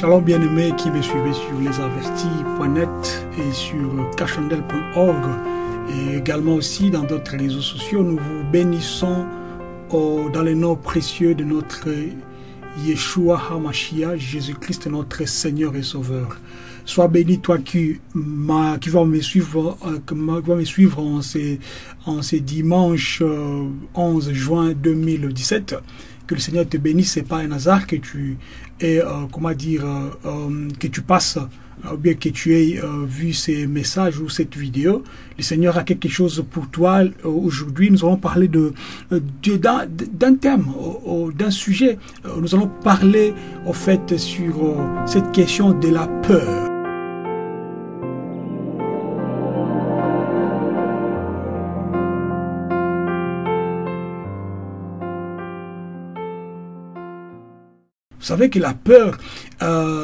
Shalom bien-aimés qui me suivez sur lesavertis.net et sur cachandel.org et également aussi dans d'autres réseaux sociaux. Nous vous bénissons dans le nom précieux de notre Yeshua HaMashiach, Jésus-Christ notre Seigneur et Sauveur. Sois béni toi qui va me suivre, en ces dimanches 11 juin 2017. Que le Seigneur te bénisse. C'est pas un hasard que tu aies, que tu passes, ou bien que tu aies vu ces messages ou cette vidéo. Le Seigneur a quelque chose pour toi. Aujourd'hui, nous allons parler d'un thème, d'un sujet. Nous allons parler, au fait, sur cette question de la peur. Vous savez que la peur,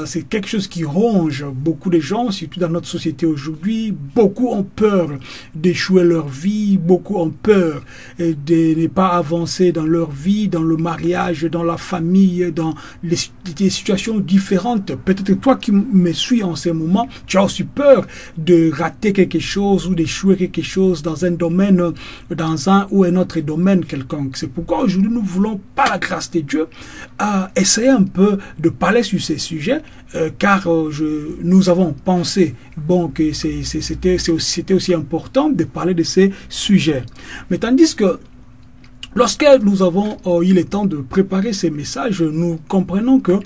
c'est quelque chose qui ronge beaucoup de gens, surtout dans notre société aujourd'hui. Beaucoup ont peur d'échouer leur vie, beaucoup ont peur de ne pas avancer dans leur vie, dans le mariage, dans la famille, dans des situations différentes. Peut-être toi qui me suis en ce moment, tu as aussi peur de rater quelque chose ou d'échouer quelque chose dans un domaine, dans un ou un autre domaine quelconque. C'est pourquoi aujourd'hui nous voulons, par la grâce de Dieu, essayer un peu de parler sur ces sujets, car nous avons pensé que c'était aussi important de parler de ces sujets. Mais tandis que lorsque nous avons eu le temps de préparer ces messages, nous comprenons que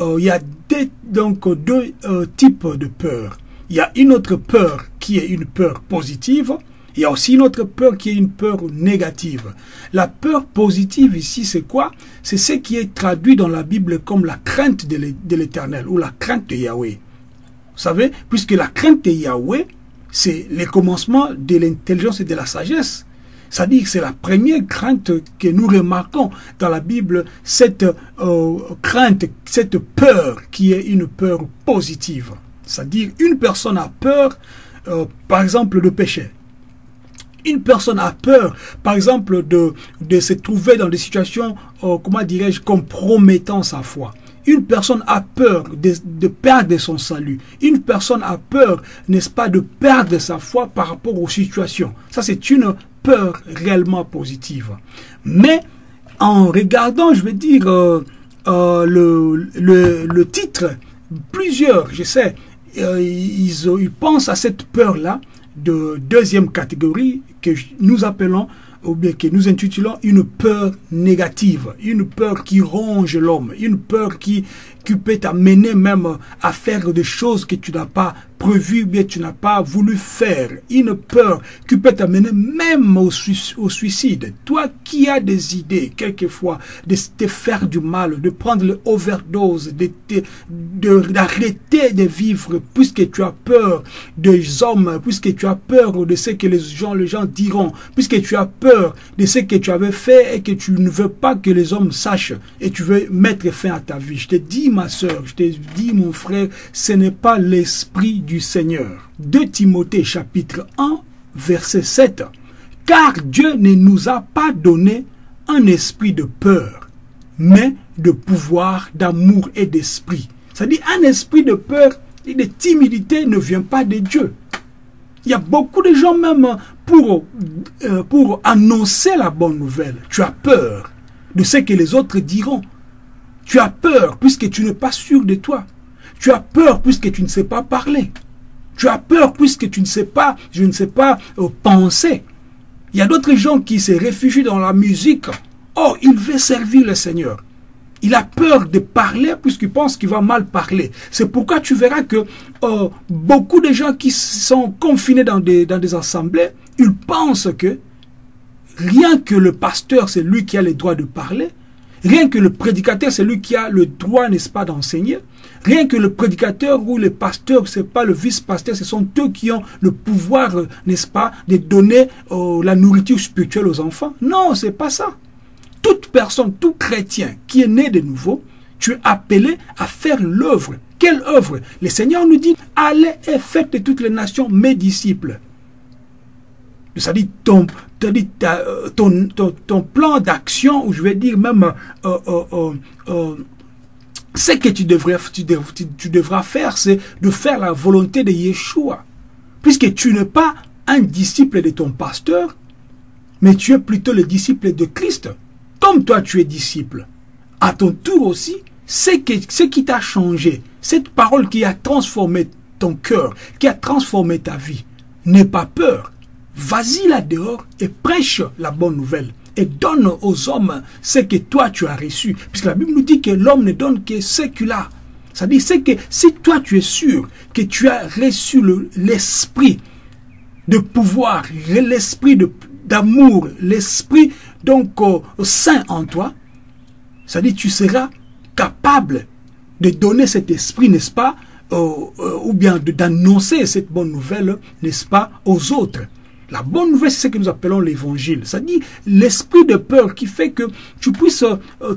il y a deux types de peur. Il y a une autre peur qui est une peur positive. Il y a aussi une autre peur qui est une peur négative. La peur positive ici, c'est quoi? C'est ce qui est traduit dans la Bible comme la crainte de l'Éternel ou la crainte de Yahweh. Vous savez, puisque la crainte de Yahweh, c'est le commencement de l'intelligence et de la sagesse. C'est-à-dire que c'est la première crainte que nous remarquons dans la Bible, cette crainte, cette peur qui est une peur positive. C'est-à-dire une personne a peur, par exemple, de pécher. Une personne a peur, par exemple, de se trouver dans des situations, compromettant sa foi. Une personne a peur de perdre son salut. Une personne a peur, n'est-ce pas, de perdre sa foi par rapport aux situations. Ça, c'est une peur réellement positive. Mais, en regardant, je vais dire, le titre, plusieurs, je sais, ils pensent à cette peur-là, de deuxième catégorie que nous appelons ou bien que nous intitulons une peur négative, une peur qui ronge l'homme, une peur qui peut t'amener même à faire des choses que tu n'as pas prévues, bien tu n'as pas voulu faire, une peur qui peut t'amener même au suicide. Toi qui as des idées quelquefois de te faire du mal, de prendre l'overdose, d'arrêter de vivre puisque tu as peur des hommes, puisque tu as peur de ce que les gens diront, puisque tu as peur de ce que tu avais fait et que tu ne veux pas que les hommes sachent et tu veux mettre fin à ta vie. Je te dis, ma soeur, je te dis, mon frère, ce n'est pas l'esprit du Seigneur. 2 Timothée chapitre 1 verset 7. Car Dieu ne nous a pas donné un esprit de peur, mais de pouvoir, d'amour et d'esprit. C'est-à-dire un esprit de peur et de timidité ne vient pas de Dieu. Il y a beaucoup de gens même pour annoncer la bonne nouvelle. Tu as peur de ce que les autres diront. Tu as peur puisque tu n'es pas sûr de toi. Tu as peur puisque tu ne sais pas parler. Tu as peur puisque tu ne sais pas, penser. Il y a d'autres gens qui se réfugient dans la musique. Oh, il veut servir le Seigneur. Il a peur de parler puisqu'il pense qu'il va mal parler. C'est pourquoi tu verras que beaucoup de gens qui sont confinés dans des assemblées, ils pensent que rien que le pasteur, c'est lui qui a le droit de parler. Rien que le prédicateur, c'est lui qui a le droit, n'est-ce pas, d'enseigner. Rien que le prédicateur ou le pasteur, c'est pas le vice-pasteur, ce sont eux qui ont le pouvoir, n'est-ce pas, de donner la nourriture spirituelle aux enfants. Non, c'est pas ça. Toute personne, tout chrétien qui est né de nouveau, tu es appelé à faire l'œuvre. Quelle œuvre? Le Seigneur nous dit, allez et faites de toutes les nations mes disciples. C'est-à-dire ton plan d'action, ou je vais dire même Ce que tu devras faire, c'est de faire la volonté de Yeshua. Puisque tu n'es pas un disciple de ton pasteur, mais tu es plutôt le disciple de Christ. Comme toi, tu es disciple. À ton tour aussi, ce qui t'a changé, cette parole qui a transformé ton cœur, qui a transformé ta vie, n'aie pas peur. Vas-y là dehors et prêche la bonne nouvelle. Et donne aux hommes ce que toi tu as reçu. Puisque la Bible nous dit que l'homme ne donne que ce qu'il a. C'est-à-dire que si toi tu es sûr que tu as reçu l'esprit de pouvoir, l'esprit d'amour, l'esprit donc saint en toi, c'est-à-dire tu seras capable de donner cet esprit, n'est-ce pas, ou bien d'annoncer cette bonne nouvelle, n'est-ce pas, aux autres. La bonne nouvelle, c'est ce que nous appelons l'évangile. C'est-à-dire l'esprit de peur qui fait que tu puisses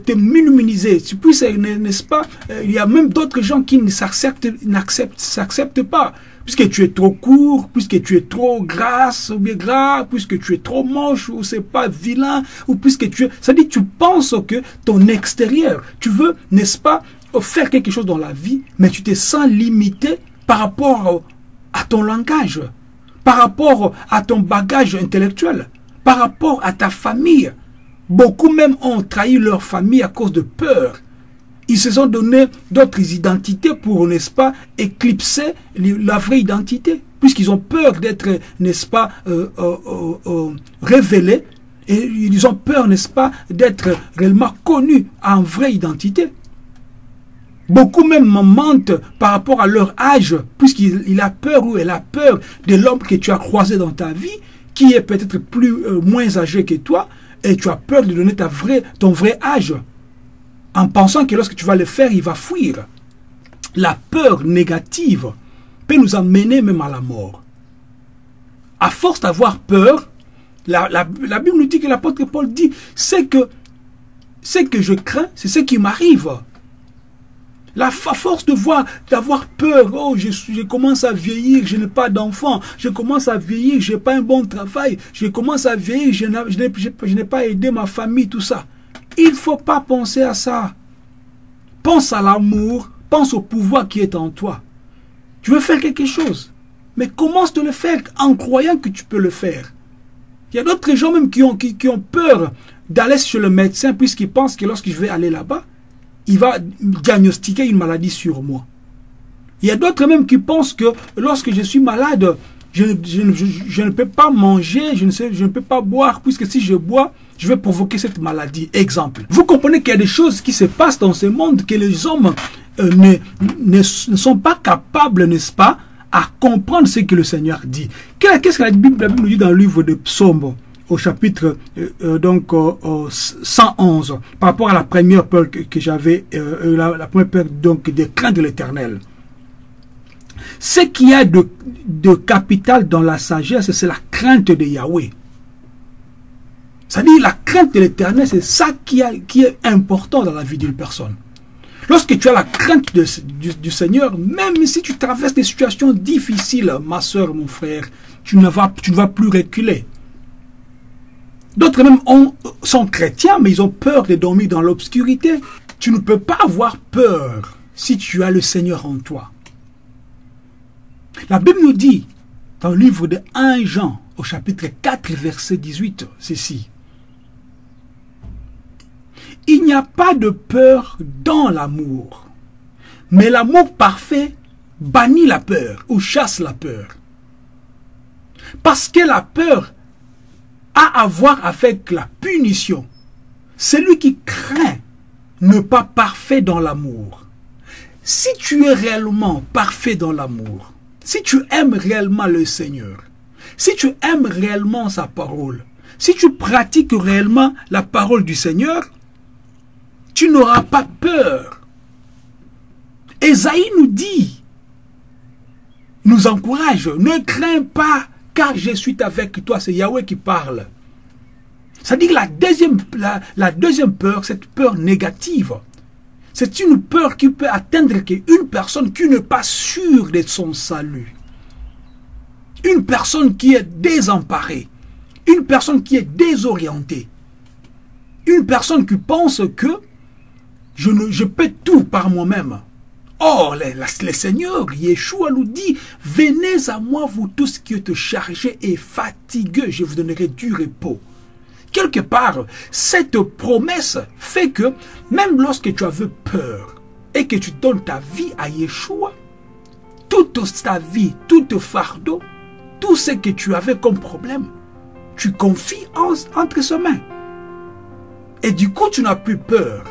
te minimiser, tu puisses, n'est-ce pas, il y a même d'autres gens qui ne s'acceptent pas. Puisque tu es trop court, puisque tu es trop grasse ou bien gras, puisque tu es trop moche ou c'est pas vilain, ou puisque tu es... C'est-à-dire tu penses que ton extérieur, tu veux, n'est-ce pas, faire quelque chose dans la vie, mais tu te sens limité par rapport à ton langage, par rapport à ton bagage intellectuel, par rapport à ta famille. Beaucoup même ont trahi leur famille à cause de peur. Ils se sont donné d'autres identités pour, n'est-ce pas, éclipser la vraie identité. Puisqu'ils ont peur d'être, n'est-ce pas, révélés. Et ils ont peur, n'est-ce pas, d'être réellement connus en vraie identité. Beaucoup même mentent par rapport à leur âge, puisqu'il a peur ou elle a peur de l'homme que tu as croisé dans ta vie, qui est peut-être moins âgé que toi, et tu as peur de donner ton vrai âge, en pensant que lorsque tu vas le faire, il va fuir. La peur négative peut nous amener même à la mort. À force d'avoir peur, la Bible nous dit que l'apôtre Paul dit, c'est que je crains, c'est ce qui m'arrive. À force d'avoir peur, oh, je commence à vieillir, je n'ai pas d'enfant, je commence à vieillir, je n'ai pas un bon travail, je commence à vieillir, je n'ai pas aidé ma famille, tout ça. Il ne faut pas penser à ça. Pense à l'amour, pense au pouvoir qui est en toi. Tu veux faire quelque chose, mais commence de le faire en croyant que tu peux le faire. Il y a d'autres gens même qui ont peur d'aller chez le médecin puisqu'ils pensent que lorsque je vais aller là-bas, il va diagnostiquer une maladie sur moi. Il y a d'autres même qui pensent que lorsque je suis malade, je ne peux pas manger, je ne peux pas boire, puisque si je bois, je vais provoquer cette maladie. Exemple. Vous comprenez qu'il y a des choses qui se passent dans ce monde que les hommes ne sont pas capables, n'est-ce pas, à comprendre ce que le Seigneur dit. Qu'est-ce que la Bible nous dit dans le livre de Psaumes, au chapitre 111, par rapport à la première peur que j'avais, la première peur donc de craindre l'Éternel. Ce qu'il y a de capital dans la sagesse, c'est la crainte de Yahweh. C'est-à-dire la crainte de l'Éternel, c'est ça qui est important dans la vie d'une personne. Lorsque tu as la crainte du Seigneur, même si tu traverses des situations difficiles, ma soeur, mon frère, tu ne vas plus reculer. D'autres même sont chrétiens, mais ils ont peur de dormir dans l'obscurité. Tu ne peux pas avoir peur si tu as le Seigneur en toi. La Bible nous dit, dans le livre de 1 Jean, au chapitre 4, verset 18, ceci. Il n'y a pas de peur dans l'amour, mais l'amour parfait bannit la peur ou chasse la peur. Parce que la peur a à voir avec la punition. Celui qui craint n'est pas parfait dans l'amour. Si tu es réellement parfait dans l'amour, si tu aimes réellement le Seigneur, si tu aimes réellement sa parole, si tu pratiques réellement la parole du Seigneur, tu n'auras pas peur. Ésaïe nous dit, nous encourage, ne crains pas, car je suis avec toi. C'est Yahweh qui parle. C'est-à-dire la deuxième peur, cette peur négative, c'est une peur qui peut atteindre une personne qui n'est pas sûre de son salut. Une personne qui est désemparée. Une personne qui est désorientée. Une personne qui pense que je peux tout par moi-même. Or, le Seigneur, Yeshua nous dit, venez à moi, vous tous qui êtes chargés et fatigués, je vous donnerai du repos. Quelque part, cette promesse fait que, même lorsque tu avais peur et que tu donnes ta vie à Yeshua, toute ta vie, tout fardeau, tout ce que tu avais comme problème, tu confies entre ses mains. Et du coup, tu n'as plus peur.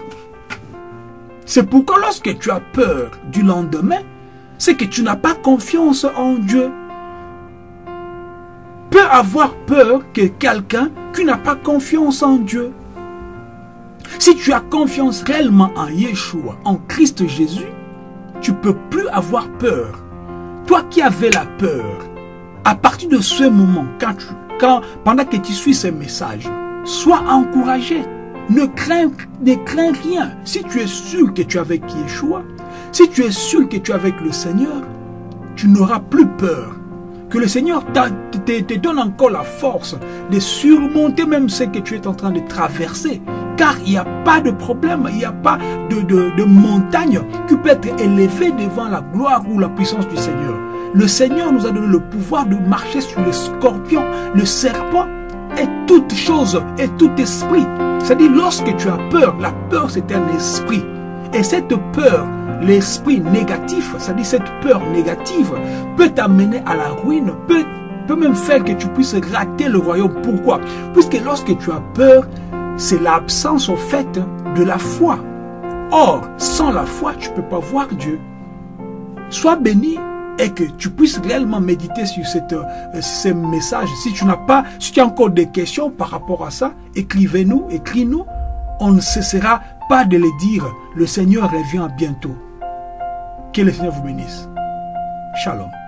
C'est pourquoi lorsque tu as peur du lendemain, c'est que tu n'as pas confiance en Dieu. Peut avoir peur que quelqu'un qui n'a pas confiance en Dieu. Si tu as confiance réellement en Yeshua, en Christ Jésus, tu ne peux plus avoir peur. Toi qui avais la peur, à partir de ce moment, pendant que tu suis ce message, sois encouragé. Ne crains rien. Si tu es sûr que tu es avec Yeshua, si tu es sûr que tu es avec le Seigneur, tu n'auras plus peur. Que le Seigneur te donne encore la force de surmonter même ce que tu es en train de traverser. Car il n'y a pas de problème, il n'y a pas de montagne qui peut être élevée devant la gloire ou la puissance du Seigneur. Le Seigneur nous a donné le pouvoir de marcher sur les scorpions, le serpent et toute chose et tout esprit. C'est-à-dire, lorsque tu as peur, la peur c'est un esprit. Et cette peur, l'esprit négatif, c'est-à-dire cette peur négative, peut t'amener à la ruine, peut même faire que tu puisses rater le royaume. Pourquoi? Puisque lorsque tu as peur, c'est l'absence au fait de la foi. Or, sans la foi, tu ne peux pas voir Dieu. Sois béni et que tu puisses réellement méditer sur ce message. Si tu as encore des questions par rapport à ça, écrivez-nous, écris-nous. On ne cessera pas de les dire. Le Seigneur revient bientôt. Que le Seigneur vous bénisse. Shalom.